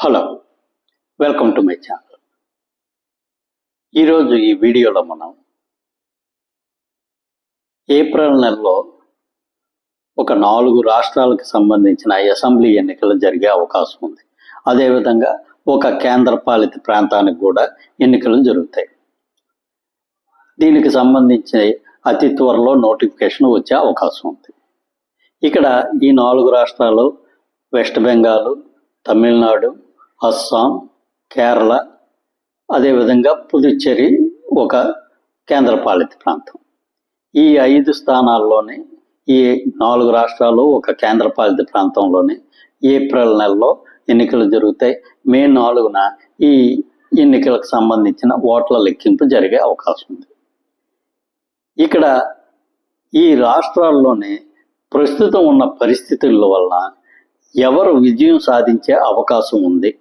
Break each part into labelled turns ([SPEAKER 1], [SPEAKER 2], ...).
[SPEAKER 1] Hello, welcome to my channel. ఈరోజు ఈ వీడియోలో మనం ఏప్రిల్ నెలలో ఒక 4 రాష్ట్రాలకు సంబంధించిన అసెంబ్లీ ఎన్నికలు జరిగే అవకాశం ఉంది. అదేవిధంగా ఒక కేంద్రపాలిత ప్రాంతానికి కూడా ఎన్నికలు జరుగుతాయి. దీనికి సంబంధించి అతి త్వరలో నోటిఫికేషన్ వచ్చే అవకాశం ఉంది. ఇక్కడ ఈ 4 రాష్ట్రాలు వెస్ట్ బెంగాల్, తమిళనాడు, అస్సాం, కేరళ, అదేవిధంగా పుదుచ్చేరి ఒక కేంద్రపాలిత ప్రాంతం. ఈ 5 స్థానాల్లోనే ఈ 4 రాష్ట్రాలు ఒక కేంద్రపాలిత ప్రాంతంలోనే ఏప్రిల్ నెలలో ఎన్నికలు జరుగుతాయి. మే 4న ఈ ఎన్నికలకు సంబంధించిన ఓట్ల లెక్కింపు జరిగే అవకాశం ఉంది. ఇక్కడ ఈ రాష్ట్రాల్లోనే ప్రస్తుతం ఉన్న పరిస్థితుల వలన ఎవరు విజయం సాధించే అవకాశం ఉంది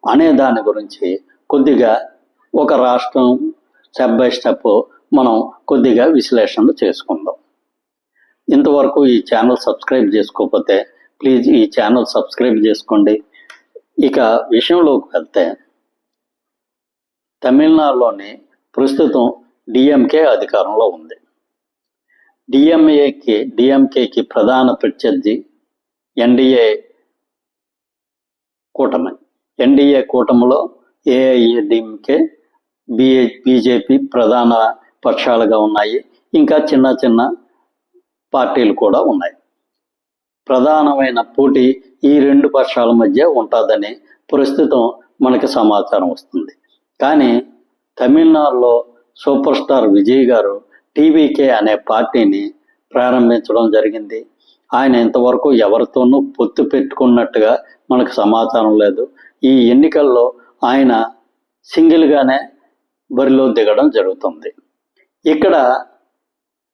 [SPEAKER 1] అనే దాని గురించి కొద్దిగా ఒక రాష్ట్రం స్టెప్ బై స్టెప్ మనం కొద్దిగా విశ్లేషణ చేసుకుందాం. ఇంతవరకు ఈ ఛానల్ సబ్స్క్రైబ్ చేసుకోకపోతే ప్లీజ్ ఈ ఛానల్ సబ్స్క్రైబ్ చేసుకోండి. ఇక విషయంలోకి వెళ్తే తమిళనాడులోని ప్రస్తుతం డిఎంకే అధికారంలో ఉంది. డిఎంకేకి ప్రధాన ప్రత్యర్థి ఎన్డీఏ కూటమి. ఎన్డీఏ కూటమిలో ఏఐఏడీఎంకే, బీజేపీ ప్రధాన పక్షాలుగా ఉన్నాయి. ఇంకా చిన్న చిన్న పార్టీలు కూడా ఉన్నాయి. ప్రధానమైన పోటీ ఈ 2 పక్షాల మధ్య ఉంటుందని ప్రస్తుతం మనకి సమాచారం వస్తుంది. కానీ తమిళనాడులో సూపర్ స్టార్ విజయ్ గారు టీవీకే అనే పార్టీని ప్రారంభించడం జరిగింది. ఆయన ఇంతవరకు ఎవరితోనూ పొత్తు పెట్టుకున్నట్టుగా మనకు సమాచారం లేదు. ఈ ఎన్నికల్లో ఆయన సింగిల్గానే బరిలో దిగడం జరుగుతుంది. ఇక్కడ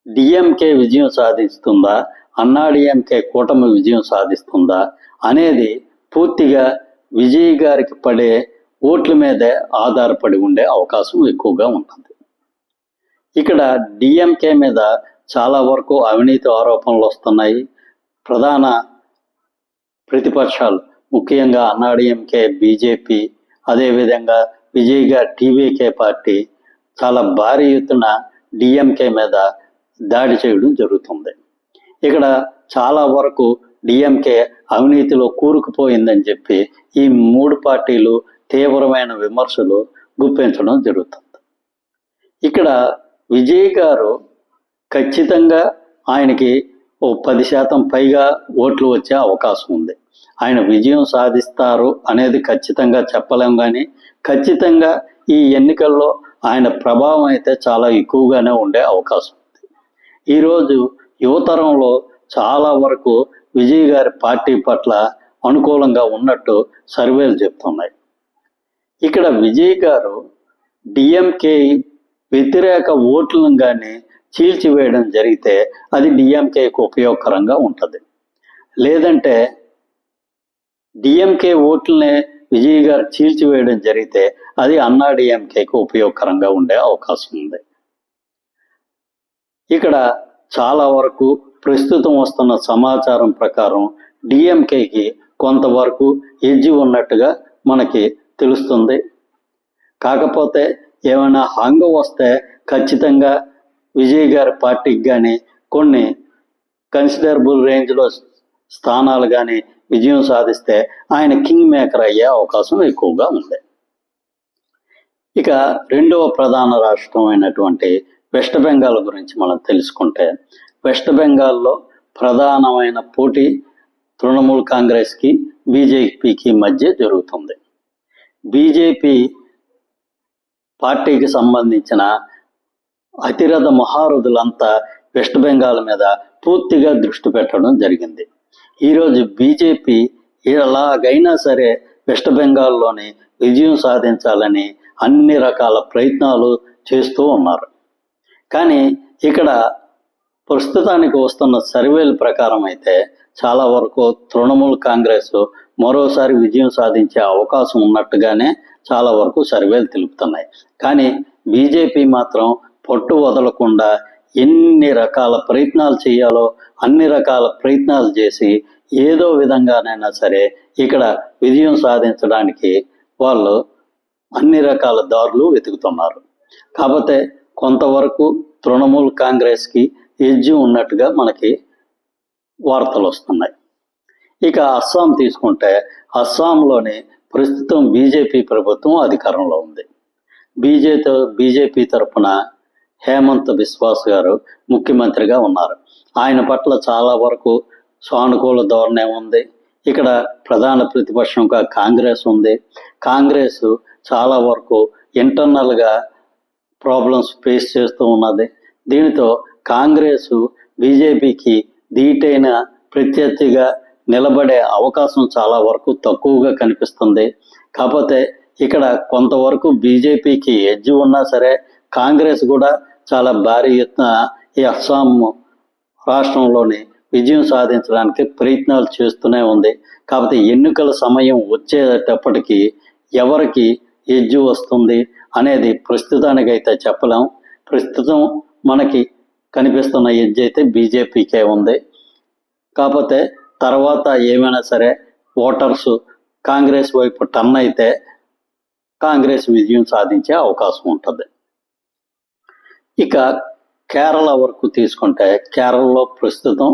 [SPEAKER 1] డిఎంకే విజయం సాధిస్తుందా, అన్నాడీఎంకే కూటమి విజయం సాధిస్తుందా అనేది పూర్తిగా విజయ్ గారికి పడే ఓట్ల మీదే ఆధారపడి ఉండే అవకాశం ఎక్కువగా ఉంటుంది. ఇక్కడ డిఎంకే మీద చాలా వరకు అవినీతి ఆరోపణలు వస్తున్నాయి. ప్రధాన ప్రతిపక్షాలు ముఖ్యంగా అన్నాడీఎంకే, బీజేపీ, అదేవిధంగా విజయ్ గారి టీవీకే పార్టీ చాలా భారీ ఎత్తున డిఎంకే మీద దాడి చేయడం జరుగుతుంది. ఇక్కడ చాలా వరకు డిఎంకే అవినీతిలో కూరుకుపోయిందని చెప్పి ఈ 3 పార్టీలు తీవ్రమైన విమర్శలు గుప్పించడం జరుగుతుంది. ఇక్కడ విజయ్ గారు ఖచ్చితంగా ఆయనకి 10% పైగా ఓట్లు వచ్చే అవకాశం ఉంది. ఆయన విజయం సాధిస్తారు అనేది ఖచ్చితంగా చెప్పలేం, కానీ ఖచ్చితంగా ఈ ఎన్నికల్లో ఆయన ప్రభావం అయితే చాలా ఎక్కువగానే ఉండే అవకాశం ఉంది. ఈరోజు యువతరంలో చాలా వరకు విజయ్ గారి పార్టీ పట్ల అనుకూలంగా ఉన్నట్టు సర్వేలు చెప్తున్నాయి. ఇక్కడ విజయ్ గారు డిఎంకే వ్యతిరేక ఓట్లను కానీ చీల్చివేయడం జరిగితే అది డిఎంకేకు ఉపయోగకరంగా ఉంటుంది. లేదంటే డిఎంకే ఓట్లనే విజయ్ గారు చీల్చివేయడం జరిగితే అది అన్నాడీఎంకేకు ఉపయోగకరంగా ఉండే అవకాశం ఉంది. ఇక్కడ చాలా వరకు ప్రస్తుతం వస్తున్న సమాచారం ప్రకారం డిఎంకేకి కొంతవరకు ఎడ్జి ఉన్నట్టుగా మనకి తెలుస్తుంది. కాకపోతే ఏమైనా హంగు వస్తే ఖచ్చితంగా విజయ్ గారి పార్టీకి కానీ కొన్ని కన్సిడరబుల్ రేంజ్లో స్థానాలు కానీ విజయం సాధిస్తే ఆయన కింగ్ మేకర్ అయ్యే అవకాశం ఎక్కువగా ఉంది. ఇక రెండవ ప్రధాన రాష్ట్రం అయినటువంటి వెస్ట్ బెంగాల్ గురించి మనం తెలుసుకుంటే, వెస్ట్ బెంగాల్లో ప్రధానమైన పోటీ తృణమూల్ కాంగ్రెస్కి, బీజేపీకి మధ్య జరుగుతుంది. బీజేపీ పార్టీకి సంబంధించిన అతిరథ మహారథులంతా వెస్ట్ బెంగాల్ మీద పూర్తిగా దృష్టి పెట్టడం జరిగింది. ఈరోజు బీజేపీ ఎలాగైనా సరే వెస్ట్ బెంగాల్లోని విజయం సాధించాలని అన్ని రకాల ప్రయత్నాలు చేస్తూ ఉన్నారు. కానీ ఇక్కడ ప్రస్తుతానికి వస్తున్న సర్వేల ప్రకారం అయితే చాలా వరకు తృణమూల్ కాంగ్రెస్ మరోసారి విజయం సాధించే అవకాశం ఉన్నట్టుగానే చాలా వరకు సర్వేలు తెలుపుతున్నాయి. కానీ బీజేపీ మాత్రం పట్టు వదలకుండా ఎన్ని రకాల ప్రయత్నాలు చేయాలో అన్ని రకాల ప్రయత్నాలు చేసి ఏదో విధంగానైనా సరే ఇక్కడ విజయం సాధించడానికి వాళ్ళు అన్ని రకాల దారులు వెతుకుతున్నారు. కాకపోతే కొంతవరకు తృణమూల్ కాంగ్రెస్కి ఎడ్జ్ ఉన్నట్టుగా మనకి వార్తలు వస్తున్నాయి. ఇక అస్సాం తీసుకుంటే అస్సాంలోని ప్రస్తుతం బీజేపీ ప్రభుత్వం అధికారంలో ఉంది. బీజేపీ తరఫున హేమంత్ బిశ్వాస్ గారు ముఖ్యమంత్రిగా ఉన్నారు. ఆయన పట్ల చాలా వరకు సానుకూల ధోరణి ఉంది. ఇక్కడ ప్రధాన ప్రతిపక్షంగా కాంగ్రెస్ ఉంది. కాంగ్రెస్ చాలా వరకు ఇంటర్నల్గా ప్రాబ్లమ్స్ ఫేస్ చేస్తూ ఉన్నది. దీనితో కాంగ్రెస్ బీజేపీకి ధీటైన ప్రత్యర్థిగా నిలబడే అవకాశం చాలా వరకు తక్కువగా కనిపిస్తుంది. కాకపోతే ఇక్కడ కొంతవరకు బీజేపీకి ఎడ్జ్ ఉన్నా సరే కాంగ్రెస్ కూడా చాలా భారీ ఎత్తున ఈ అస్సాం రాష్ట్రంలోని విజయం సాధించడానికి ప్రయత్నాలు చేస్తూనే ఉంది. కాకపోతే ఎన్నికల సమయం వచ్చేటప్పటికి ఎవరికి ఎడ్జ్ వస్తుంది అనేది ప్రస్తుతానికైతే చెప్పలేం. ప్రస్తుతం మనకి కనిపిస్తున్న ఎడ్జ్ అయితే బీజేపీకే ఉంది. కాకపోతే తర్వాత ఏమైనా సరే ఓటర్స్ కాంగ్రెస్ వైపు టర్న్ అయితే కాంగ్రెస్ విజయం సాధించే అవకాశం ఉంటుంది. ఇక కేరళ వరకు తీసుకుంటే కేరళలో ప్రస్తుతం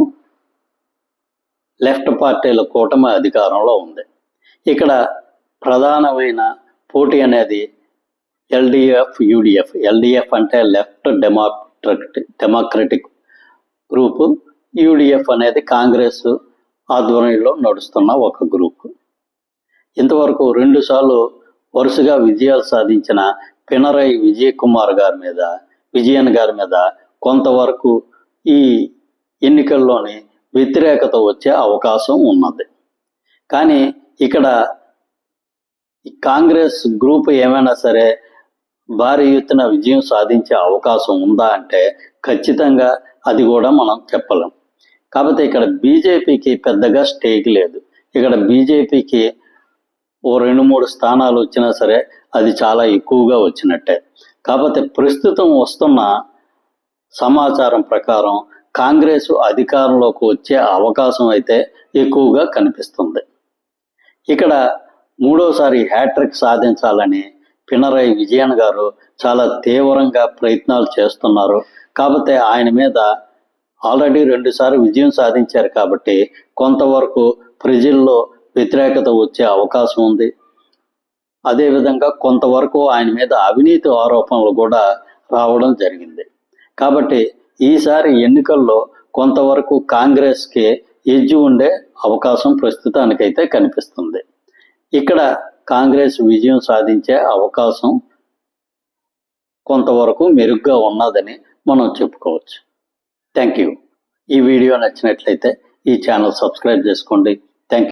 [SPEAKER 1] లెఫ్ట్ పార్టీల కూటమి అధికారంలో ఉంది. ఇక్కడ ప్రధానమైన పోటీ అనేది ఎల్డిఎఫ్ యూడిఎఫ్. ఎల్డిఎఫ్ అంటే లెఫ్ట్ డెమోక్రటిక్ గ్రూపు, యూడిఎఫ్ అనేది కాంగ్రెస్ ఆధ్వర్యంలో నడుస్తున్న ఒక గ్రూపు. ఇంతవరకు 2 సార్లు వరుసగా విజయాలు సాధించిన పినరయి విజయన్ గారి మీద కొంతవరకు ఈ ఎన్నికల్లోని వ్యతిరేకత వచ్చే అవకాశం ఉన్నది. కానీ ఇక్కడ కాంగ్రెస్ గ్రూప్ ఏమైనా సరే భారీ ఎత్తున విజయం సాధించే అవకాశం ఉందా అంటే ఖచ్చితంగా అది కూడా మనం చెప్పలేం. కాకపోతే ఇక్కడ బీజేపీకి పెద్దగా స్టేక్ లేదు. ఇక్కడ బీజేపీకి ఓ 2-3 స్థానాలు వచ్చినా సరే అది చాలా ఎక్కువగా వచ్చినట్టే. కాకపోతే ప్రస్తుతం వస్తున్న సమాచారం ప్రకారం కాంగ్రెస్ అధికారంలోకి వచ్చే అవకాశం అయితే ఎక్కువగా కనిపిస్తుంది. ఇక్కడ 3వసారి హ్యాట్రిక్ సాధించాలని పినరయి విజయన్ గారు చాలా తీవ్రంగా ప్రయత్నాలు చేస్తున్నారు. కాకపోతే ఆయన మీద ఆల్రెడీ 2 సార్లు విజయం సాధించారు కాబట్టి కొంతవరకు ప్రజల్లో వ్యతిరేకత వచ్చే అవకాశం ఉంది. అదేవిధంగా కొంతవరకు ఆయన మీద అవినీతి ఆరోపణలు కూడా రావడం జరిగింది. కాబట్టి ఈసారి ఎన్నికల్లో కొంతవరకు కాంగ్రెస్కి ఎడ్జ్ ఉండే అవకాశం ప్రస్తుతానికైతే కనిపిస్తుంది. ఇక్కడ కాంగ్రెస్ విజయం సాధించే అవకాశం కొంతవరకు మెరుగ్గా ఉన్నదని మనం చెప్పుకోవచ్చు. Thank you. ఈ వీడియో నచ్చినట్లయితే ఈ ఛానల్ సబ్స్క్రైబ్ చేసుకోండి.